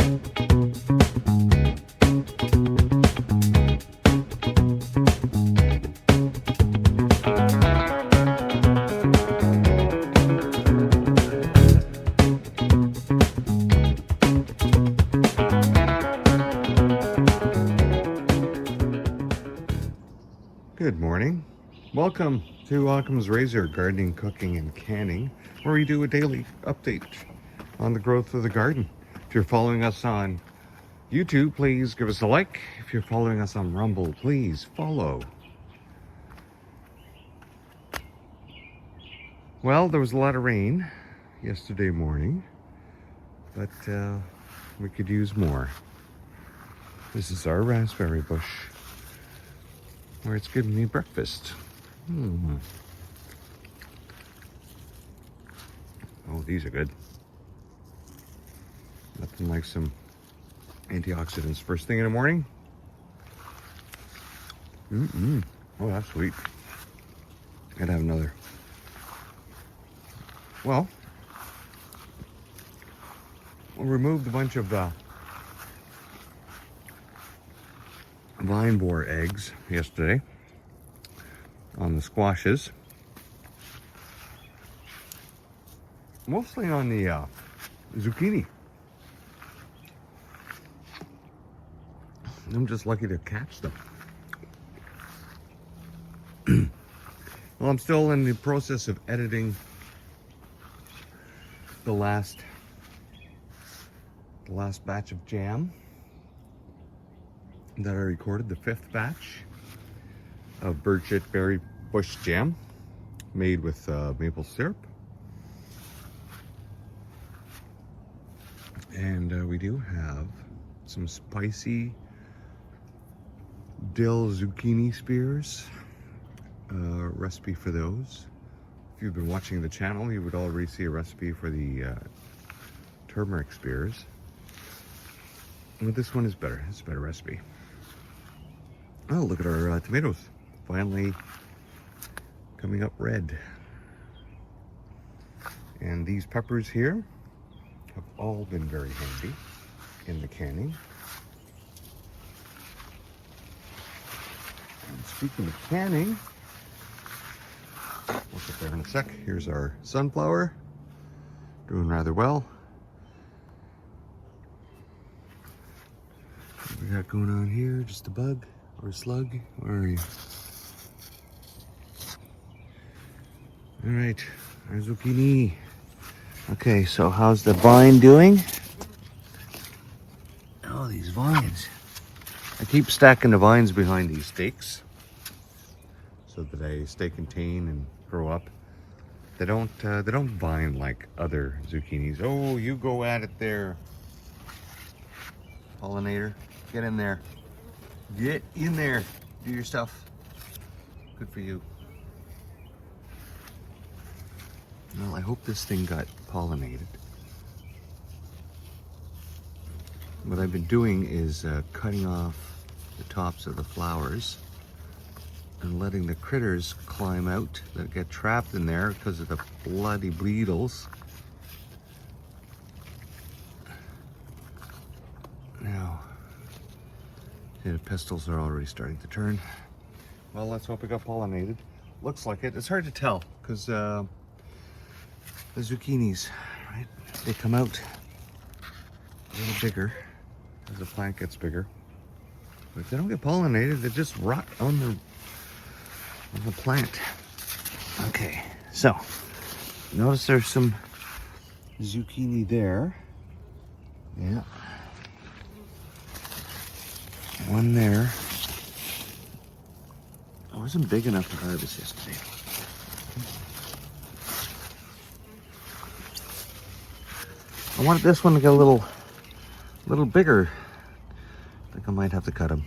Good morning. Welcome to Occam's Razor Gardening, Cooking, and Canning, where we do a daily update on the growth of the garden. If you're following us on YouTube, please give us a like. If you're following us on Rumble, please follow. Well, there was a lot of rain yesterday morning, but we could use more. This is our raspberry bush, where it's giving me breakfast. Oh, these are good. Nothing like some antioxidants first thing in the morning. Oh, that's sweet. Gotta have another. Well, we removed a bunch of vine borer eggs yesterday on the squashes, mostly on the zucchini. I'm just lucky to catch them. Well, I'm still in the process of editing the last batch of jam that I recorded, the 5th batch of birch berry bush jam made with maple syrup. And we do have some spicy dill zucchini spears, recipe for those. If you've been watching the channel, you would already see a recipe for the turmeric spears. But this one is better. It's a better recipe. Oh, look at our tomatoes. Finally coming up red. And these peppers here have all been very handy in the canning. And speaking of canning, we'll get there in a sec. Here's our sunflower, doing rather well. What we got going on here? Just a bug or a slug? Where are you? All right, our zucchini. Okay, so how's the vine doing? Oh, these vines. I keep stacking the vines behind these stakes so that they stay contained and grow up. They don't vine like other zucchinis. Oh, you go at it there, pollinator. Get in there. Get in there. Do your stuff. Good for you. Well, I hope this thing got pollinated. What I've been doing is cutting off the tops of the flowers and letting the critters climb out that get trapped in there because of the bloody beetles. Now, the pestils are already starting to turn. Well, let's hope it got pollinated. Looks like it. It's hard to tell because the zucchinis, right? They come out a little bigger as the plant gets bigger. But if they don't get pollinated, they just rot on the plant. Okay, so notice there's some zucchini there. Yeah. One there. I wasn't big enough to harvest yesterday. I wanted this one to get a little bigger. I think I might have to cut him.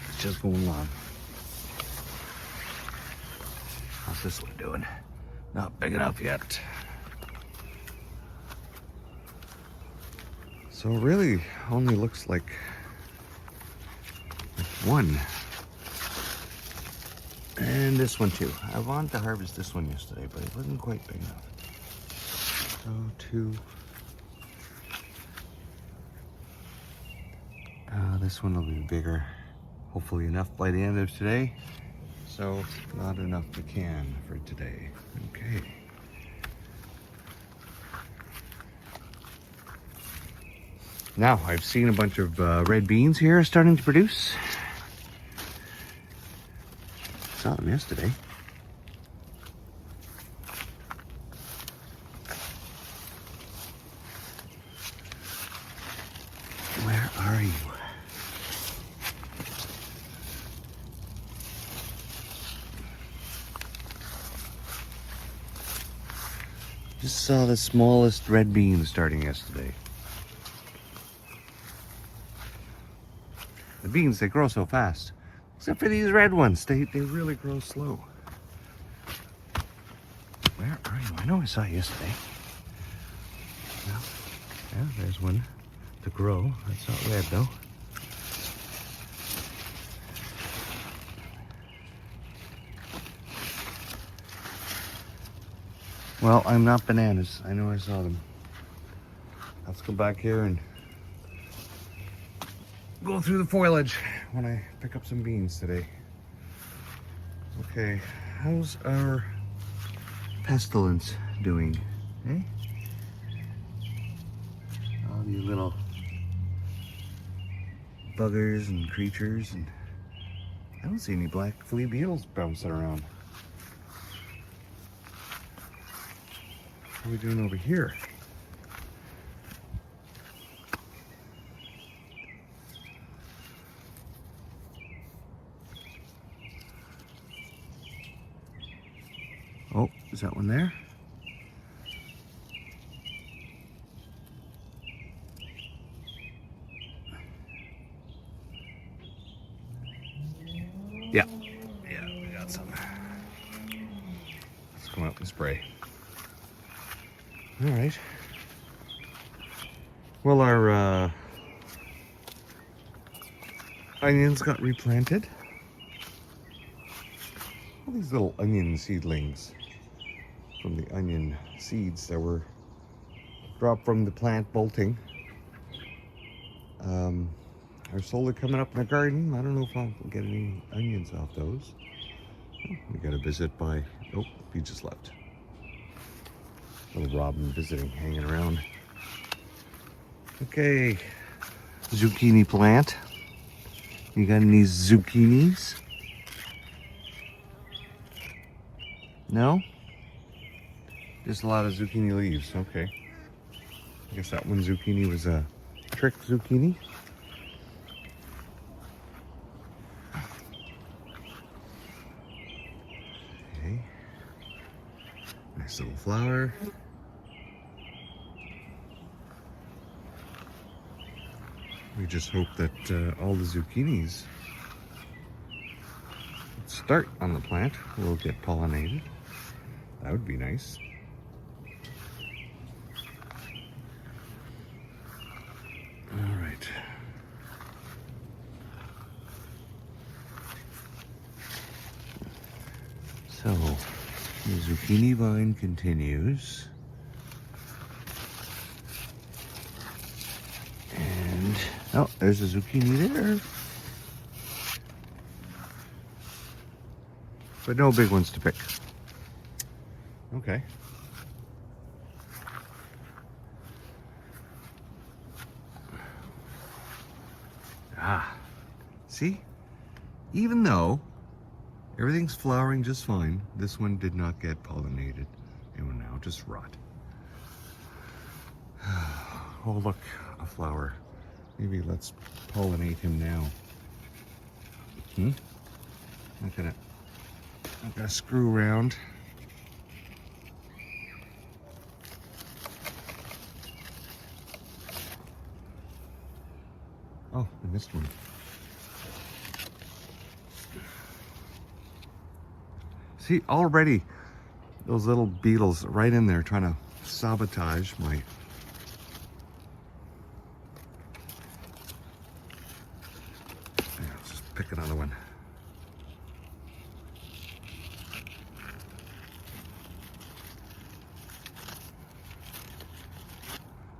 It's just going along. How's this one doing? Not big enough yet. So it really only looks like one. And this one too. I wanted to harvest this one yesterday, but it wasn't quite big enough. So 2, This one will be bigger, hopefully enough by the end of today. So not enough to can for today. Okay. Now I've seen a bunch of red beans here starting to produce. Saw them yesterday. Where are you? Just saw the smallest red bean starting yesterday. The beans, they grow so fast. Except for these red ones, they really grow slow. Where are you? I know I saw you yesterday. Well, yeah, there's one to grow. That's not red though. Well, I'm not bananas. I know I saw them. Let's go back here and go through the foliage when I pick up some beans today. Okay, how's our pestilence doing? Eh? All these little buggers and creatures, and I don't see any black flea beetles bouncing around. What are we doing over here? Oh, is that one there? Yeah, we got some. Let's come out and spray. All right. Well, our onions got replanted. All these little onion seedlings from the onion seeds that were dropped from the plant bolting are slowly coming up in the garden. I don't know if I'll get any onions off those. Oh, we got a visit by, oh, he just left. Little robin visiting, hanging around. Okay, zucchini plant. You got any zucchinis? No? Just a lot of zucchini leaves, okay. I guess that one zucchini was a trick zucchini. Okay. Nice little flower. We just hope that all the zucchinis that start on the plant will get pollinated. That would be nice. All right. So, the zucchini vine continues. And, oh, there's a zucchini there. But no big ones to pick. Okay. Ah, see? Even though everything's flowering just fine, this one did not get pollinated. It will now just rot. Oh, look, a flower. Maybe let's pollinate him now. Look at it. I'm gonna screw around. Oh, I missed one. See, already those little beetles right in there trying to sabotage my... Yeah, let's just pick another one.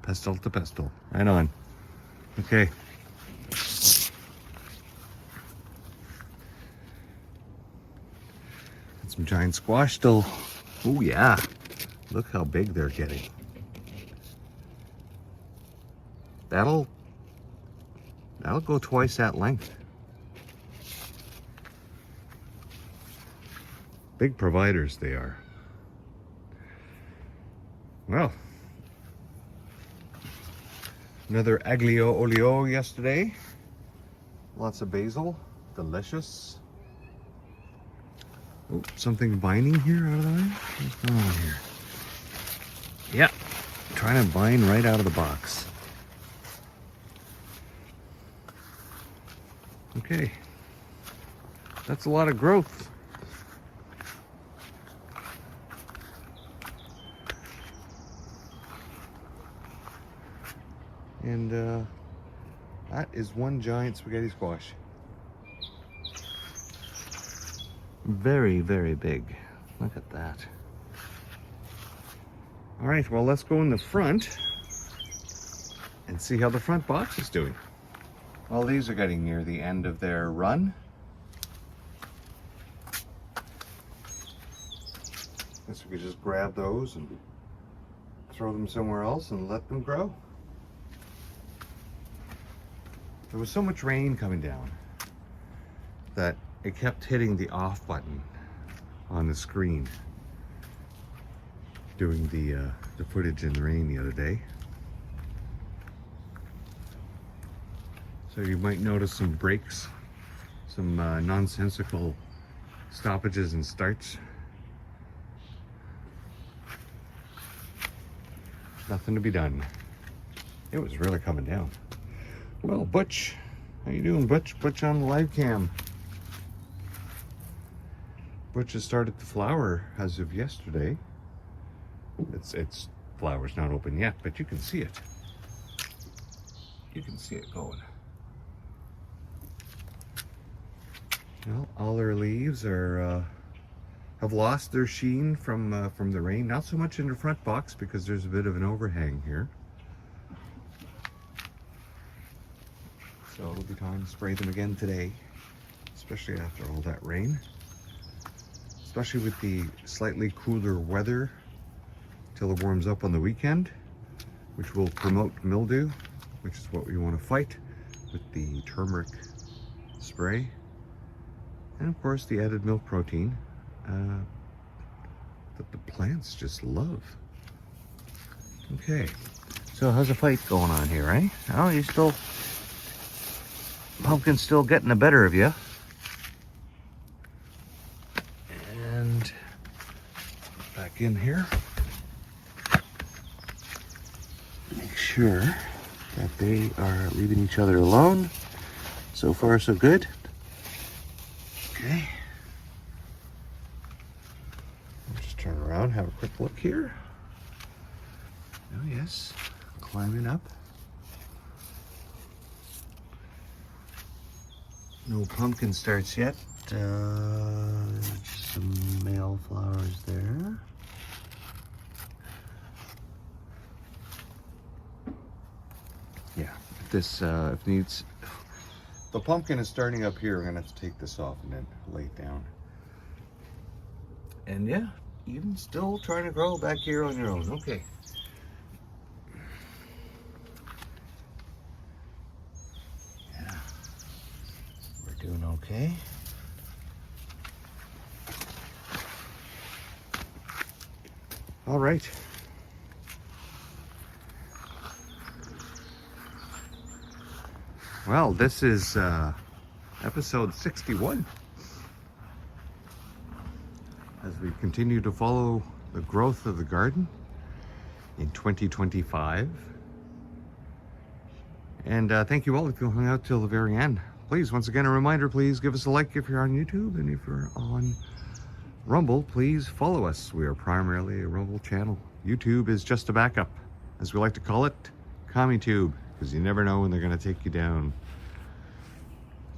Pestle to pestle. Right on. Okay. Some giant squash still. Oh yeah, look how big they're getting. That'll go twice that length. Big providers they are. Well, another aglio olio yesterday. Lots of basil, delicious. Oh, something binding here out of the way? What's going on here? Yeah, trying to bind right out of the box. Okay, that's a lot of growth. And that is one giant spaghetti squash. Very, very big. Look at that. All right, well, let's go in the front and see how the front box is doing. Well, these are getting near the end of their run. Guess we could just grab those and throw them somewhere else and let them grow. There was so much rain coming down that it kept hitting the off button on the screen doing the footage in the rain the other day. So you might notice some breaks, some nonsensical stoppages and starts. Nothing to be done. It was really coming down. Well, Butch, how you doing, Butch? Butch on the live cam. Butch has started to flower as of yesterday. Its flower's not open yet, but you can see it. You can see it going. Well, all their leaves are have lost their sheen from the rain. Not so much in the front box because there's a bit of an overhang here. So it'll be time to spray them again today, especially after all that rain. Especially with the slightly cooler weather till it warms up on the weekend, which will promote mildew, which is what we want to fight with the turmeric spray. And of course the added milk protein that the plants just love. Okay, so how's the fight going on here, eh? Oh, you still... Pumpkin's still getting the better of you. And back in here. Make sure that they are leaving each other alone. So far, so good. Okay. I'll just turn around, have a quick look here. Oh yes, climbing up. No pumpkin starts yet. Just some male flowers there. Yeah, if needs, the pumpkin is starting up here. I'm gonna have to take this off and then lay it down. And yeah, even still trying to grow back here on your own. Okay. Yeah, we're doing okay. All right. Well, this is episode 61. As we continue to follow the growth of the garden in 2025. And thank you all if you hung out till the very end. Please, once again, a reminder, please give us a like if you're on YouTube, and if you're on Rumble, please follow us. We are primarily a Rumble channel. YouTube is just a backup, as we like to call it, CommieTube, because you never know when they're going to take you down.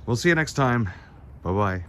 We'll see you next time. Bye-bye.